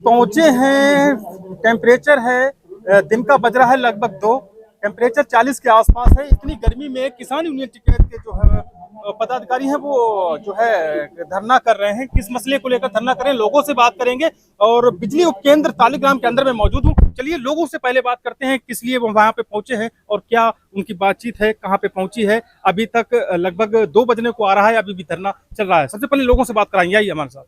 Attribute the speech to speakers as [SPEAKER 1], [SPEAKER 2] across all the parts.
[SPEAKER 1] पहुंचे हैं। टेम्परेचर है दिन का बज रहा है लगभग 2। टेम्परेचर 40 के आसपास है। इतनी गर्मी में किसान यूनियन टिकैत के जो है पदाधिकारी हैं वो जो है धरना कर रहे हैं। किस मसले को लेकर धरना करें, लोगों से बात करेंगे। और बिजली उपकेंद्र तालिग्राम के अंदर में मौजूद हूँ। चलिए लोगों से पहले बात करते हैं किस लिए वो वहां पे पहुंचे हैं और क्या उनकी बातचीत है, कहाँ पे पहुंची है। अभी तक लगभग 2 बजने को आ रहा है, अभी भी धरना चल रहा है। सबसे पहले लोगों से बात कराएंगे, आइए हमारे साथ।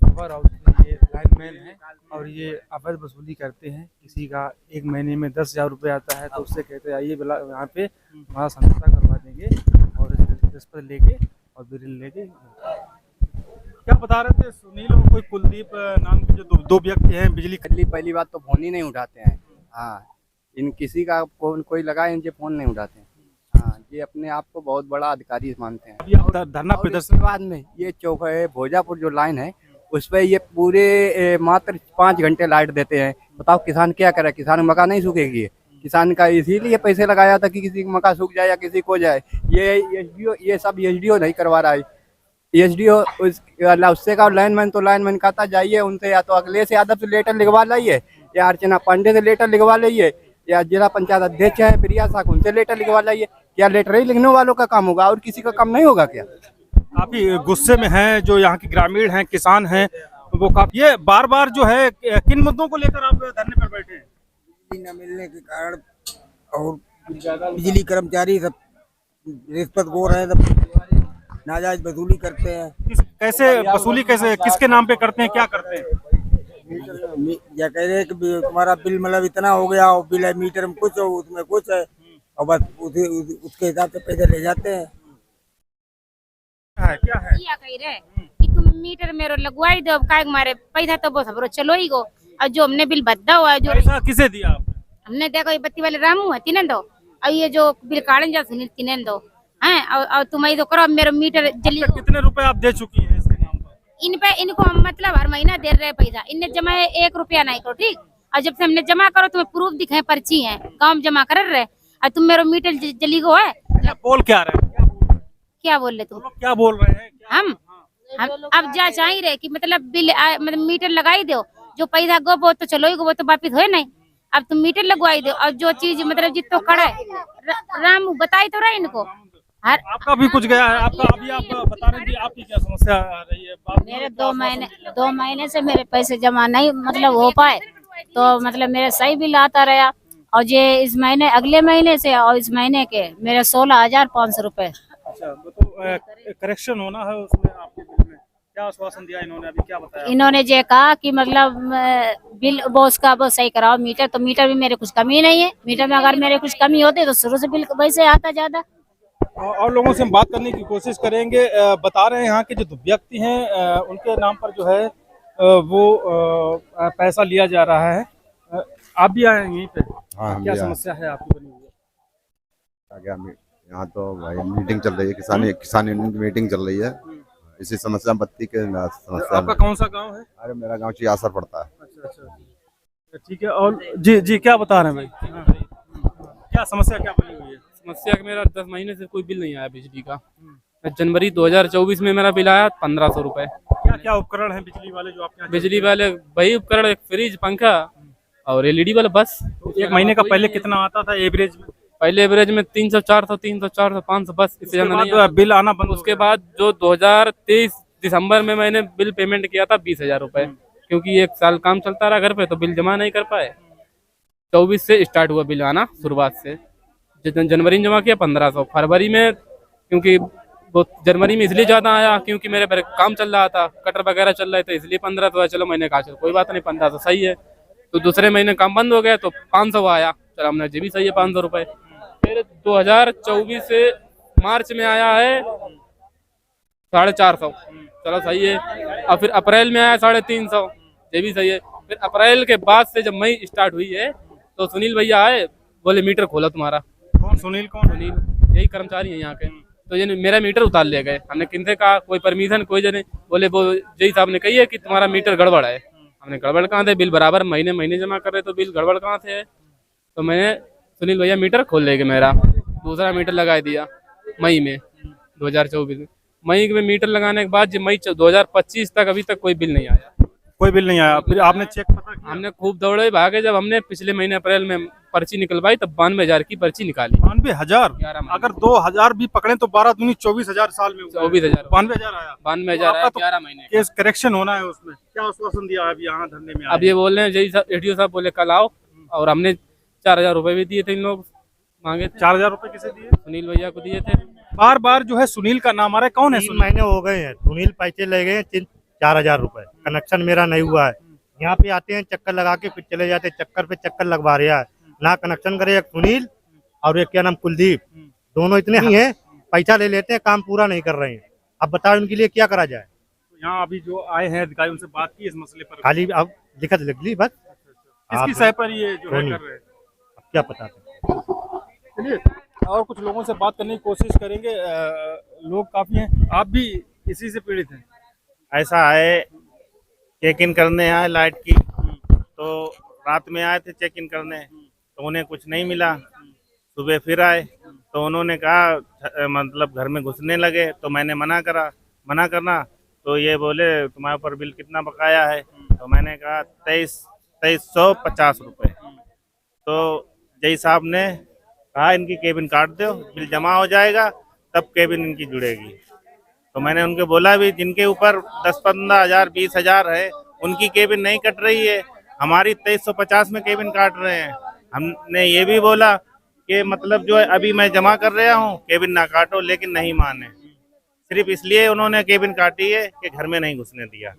[SPEAKER 2] पावर हाउस में ये लाइनमैन है और ये अवैध वसूली करते हैं। किसी का एक महीने में 10,000 रुपये आता है तो उससे कहते हैं आइए यहाँ पे हमारा समझौता करवा देंगे और रिश्वत लेके और बिल लेके।
[SPEAKER 1] क्या बता रहे थे सुनील और कोई कुलदीप नाम के जो दो व्यक्ति हैं बिजली
[SPEAKER 3] पहली बात तो फोन ही नहीं उठाते हैं। हाँ, इन किसी का कोई लगाए इनके फोन नहीं उठाते हैं। हाँ, ये अपने आप को बहुत बड़ा अधिकारी मानते हैं।
[SPEAKER 1] धरना
[SPEAKER 3] और
[SPEAKER 1] प्रदर्शन
[SPEAKER 3] इसके बाद में ये चौक है भोजापुर जो लाइन है उस पर ये पूरे मात्र 5 घंटे लाइट देते हैं। बताओ किसान क्या करे, किसान मक्का नहीं सूखेगी। किसान का इसीलिए पैसे लगाया था कि किसी का मक्का सूख जाए या किसी को जाए। ये एसडीओ ये सब एसडीओ नहीं करवा रहा है। एसडीओ उससे का लाइनमैन तो लाइनमैन कहता जाइए उनसे या तो अगले से यादव से लेटर लिखवा लाइए या अर्चना पांडे से लेटर लिखवा लाइए या जिला पंचायत अध्यक्ष है प्रिया साख उनसे लेटर लिखवा लाइए। क्या लेटर ही लिखने वालों का काम होगा और किसी का काम नहीं होगा क्या?
[SPEAKER 1] काफी गुस्से में हैं जो यहाँ के ग्रामीण हैं, किसान हैं, वो काफी ये बार बार जो है किन मुद्दों को लेकर आप धरने पर बैठे हैं?
[SPEAKER 4] बिजली न मिलने के कारण और बिजली कर्मचारी सब रिश्वतखोर हैं, सब नाजायज वसूली करते हैं।
[SPEAKER 1] कैसे वसूली, कैसे किसके नाम पे करते हैं, क्या करते हैं?
[SPEAKER 4] या कह रहे हैं कि तुम्हारा बिल मतलब इतना हो गया और बिल है मीटर में कुछ हो उसमें कुछ है और बस उसके हिसाब से पैसे ले जाते हैं।
[SPEAKER 1] क्या है
[SPEAKER 5] क्या कह रहे कि तुम मीटर मेरो लगवाई दो, काय मारे पैसा तो वो सब चलो ही गो। और जो हमने बिल भद्दा हुआ है जो
[SPEAKER 1] पैसा किसे दिया आपने?
[SPEAKER 5] हमने देखो ये बत्ती वाले रामू है तिने दो और ये जो बिल काटन जा सुनील तिने दो हैं और तुम ये तो करो मेरो मीटर जल्दी।
[SPEAKER 1] कितने रुपए आप दे चुकी हैं इसके नाम पर?
[SPEAKER 5] इन पे इनको हम मतलब हर महीना दे रहे पैसा। इनने जमा 1 रुपया नहीं करो, ठीक। और जब से हमने जमा करो तुम्हें प्रूफ दिखाए, पर्ची है गाँव में जमा कर रहे और तुम मेरो मीटर जली गो है।
[SPEAKER 1] बोल क्या रहे हैं?
[SPEAKER 5] क्या बोल रहे तुम?
[SPEAKER 1] क्या बोल रहे हैं?
[SPEAKER 5] हम अब जा चाह रहे कि मतलब बिल मतलब मीटर लगाई दो, जो पैसा गो वो तो चलो ही गो, वो तो वापिस हो नहीं। अब तुम मीटर लगवाई दो और जो चीज मतलब जितो खड़ा है रामू बताई तो रहा इनको। हर
[SPEAKER 1] आपका भी कुछ गया है? आपका अभी आप बता रहे थे आपकी क्या समस्या आ रही है?
[SPEAKER 5] मेरे 2 महीने से मेरे पैसे जमा नहीं मतलब हो पाए, तो मतलब मेरे सही बिल आता रहा और ये इस महीने अगले महीने से और इस महीने के मेरे 16,500 रुपए।
[SPEAKER 1] अच्छा, तो करेक्शन होना है उसमें आपके बिल में। क्या आश्वासन दिया इन्होंने, अभी क्या बताया?
[SPEAKER 5] इन्होंने ये कहा कि मतलब बिल बॉस का वो सही कराओ मीटर, तो मीटर भी मेरे कुछ कमी नहीं है। मीटर में अगर मेरे कुछ कमी होती तो शुरू से बिल वैसे आता ज्यादा।
[SPEAKER 1] और लोगों से हम बात करने की कोशिश करेंगे। बता रहे हैं यहाँ के जो व्यक्ति हैं उनके नाम पर जो है वो पैसा लिया जा रहा है। आप भी आए यहीं पे?
[SPEAKER 6] हाँ,
[SPEAKER 1] क्या समस्या है आपकी बनी हुई है?
[SPEAKER 6] यहाँ तो भाई मीटिंग चल रही है, किसान यूनियन की मीटिंग चल रही है। इसी समस्या बत्ती के समस्या।
[SPEAKER 1] आपका कौन सा गांव है?
[SPEAKER 6] अरे मेरा गांव चियासर पड़ता है।
[SPEAKER 1] अच्छा, ठीक है। और जी क्या बता रहे हैं भाई? क्या समस्या क्या बनी हुई है?
[SPEAKER 2] समस्या कि मेरा 10 महीने से कोई बिल नहीं आया बिजली का। जनवरी 2024 में मेरा बिल आया 1500 रुपए।
[SPEAKER 1] क्या उपकरण है बिजली वाले जो आपके यहाँ?
[SPEAKER 2] बिजली वाले वही उपकरण, एक फ्रिज, पंखा और एलईडी वाला बस।
[SPEAKER 1] एक महीने का पहले कितना आता था एवरेज में?
[SPEAKER 2] पहले एवरेज में 300, 400, 300, 400, 500 बस, इससे ज्यादा नहीं।
[SPEAKER 1] बिल आना बंद।
[SPEAKER 2] उसके बाद जो 2023 दिसंबर में मैंने बिल पेमेंट किया था 20,000 रुपए, क्योंकि 1 साल काम चलता रहा घर पे तो बिल जमा नहीं कर पाए। 24 से स्टार्ट हुआ बिल आना शुरुआत से। जनवरी में जमा किया 1500। फरवरी में क्योंकि वो जनवरी में इसलिए ज्यादा आया क्योंकि मेरे पर काम चल रहा था, कटर वगैरह चल रहे थे, इसलिए 1500 आया। चलो मैंने कहा चलो कोई बात नहीं, 1500 सही है। तो दूसरे महीने काम बंद हो गया तो 500 आया। चलो हमने जी भी सही है 500 रुपए। फिर 2024 से मार्च में आया है 450, चलो सही है। और फिर अप्रैल में आया 350, ये भी सही है। फिर अप्रैल के बाद से जब मई स्टार्ट हुई है तो सुनील भैया आए, बोले मीटर खोला तुम्हारा।
[SPEAKER 1] कौन सुनील?
[SPEAKER 2] सुनील यही कर्मचारी है यहाँ के। तो ये मेरा मीटर उतार ले गए। हमने किनसे कहा, कोई परमिशन कोई जने, बोले वो जय साहब ने कही है कि तुम्हारा मीटर गड़बड़ है। हमने गड़बड़ कहाँ थे, बिल बराबर महीने महीने जमा कर रहे तो बिल गड़बड़ कहाँ थे। तो मैंने सुनील भैया मीटर खोल ले गए मेरा। दूसरा मीटर लगा दिया मई में 2024 में। मई में मीटर लगाने के बाद मई 2025 तक अभी तक कोई बिल नहीं आया।
[SPEAKER 1] कोई बिल नहीं आया, फिर आपने चेक पता किया?
[SPEAKER 2] हमने खूब दौड़े भागे, जब हमने पिछले महीने अप्रैल में पर्ची निकलवाई तब 92,000 की पर्ची निकाली।
[SPEAKER 1] 92,000?
[SPEAKER 2] 11 महीने।
[SPEAKER 1] अगर 2,000 भी पकड़े तो 12 दूनी 24,000 साल में
[SPEAKER 2] 24,000
[SPEAKER 1] 92,000 आया।
[SPEAKER 2] 92,000 आया,
[SPEAKER 1] आपका तो
[SPEAKER 2] 11 महीने।
[SPEAKER 1] केस करेक्शन होना है उसमें, क्या आश्वासन दिया अभी यहाँ धरने में
[SPEAKER 2] अब ये बोल रहे हैं, जय एडीओ साहब बोले कल आओ, और हमने 4,000 रुपए भी दिए थे, इन लोग मांगे थे,
[SPEAKER 1] 4,000 रुपए किसे दिए?
[SPEAKER 2] सुनील भैया को दिए थे।
[SPEAKER 1] बार बार जो है सुनील का नाम आ रहा है, कौन है
[SPEAKER 7] 3
[SPEAKER 1] सुनील?
[SPEAKER 7] महीने हो गए हैं, सुनील पैसे ले गए 4,000 रुपए, कनेक्शन मेरा नहीं हुआ है। यहाँ पे आते हैं चक्कर लगा के फिर चले जाते हैं, चक्कर पे चक्कर लगवा रहा है, ना कनेक्शन करे। एक सुनील और एक क्या नाम कुलदीप, दोनों इतने ही हैं, पैसा ले लेते हैं, काम पूरा नहीं कर रहे हैं। अब बताओ उनके लिए क्या करा जाए।
[SPEAKER 1] यहाँ अभी जो आए हैं अधिकारी, उनसे बात की इस मसले पर?
[SPEAKER 7] खाली अब लिखत लिख ली बस।
[SPEAKER 1] किसकी सह पर ये जो है
[SPEAKER 7] धोनी।
[SPEAKER 1] कर रहे हैं?
[SPEAKER 7] अब क्या पता था।
[SPEAKER 1] चलिए और कुछ लोगों से बात करने की कोशिश करेंगे। लोग काफी हैं, आप भी इसी से पीड़ित हैं?
[SPEAKER 8] ऐसा है, चेक इन करने आए लाइट की, तो रात में आए थे चेक इन करने, तो उन्हें कुछ नहीं मिला। सुबह फिर आए तो उन्होंने कहा मतलब घर में घुसने लगे, तो मैंने मना करना, तो ये बोले तुम्हारे ऊपर बिल कितना बकाया है, तो मैंने कहा 2350 रुपये। तो जय साहब ने कहा इनकी केबिन काट दो, बिल जमा हो जाएगा तब केबिन इनकी जुड़ेगी। तो मैंने उनको बोला भी जिनके ऊपर 10-15 हज़ार 20,000 है उनकी केबिन नहीं कट रही है, हमारी 2350 में केबिन काट रहे हैं। हमने ये भी बोला कि मतलब जो है अभी मैं जमा कर रहा हूँ, केबिन ना काटो, लेकिन नहीं माने। सिर्फ इसलिए उन्होंने केबिन काटी है कि घर में नहीं घुसने दिया।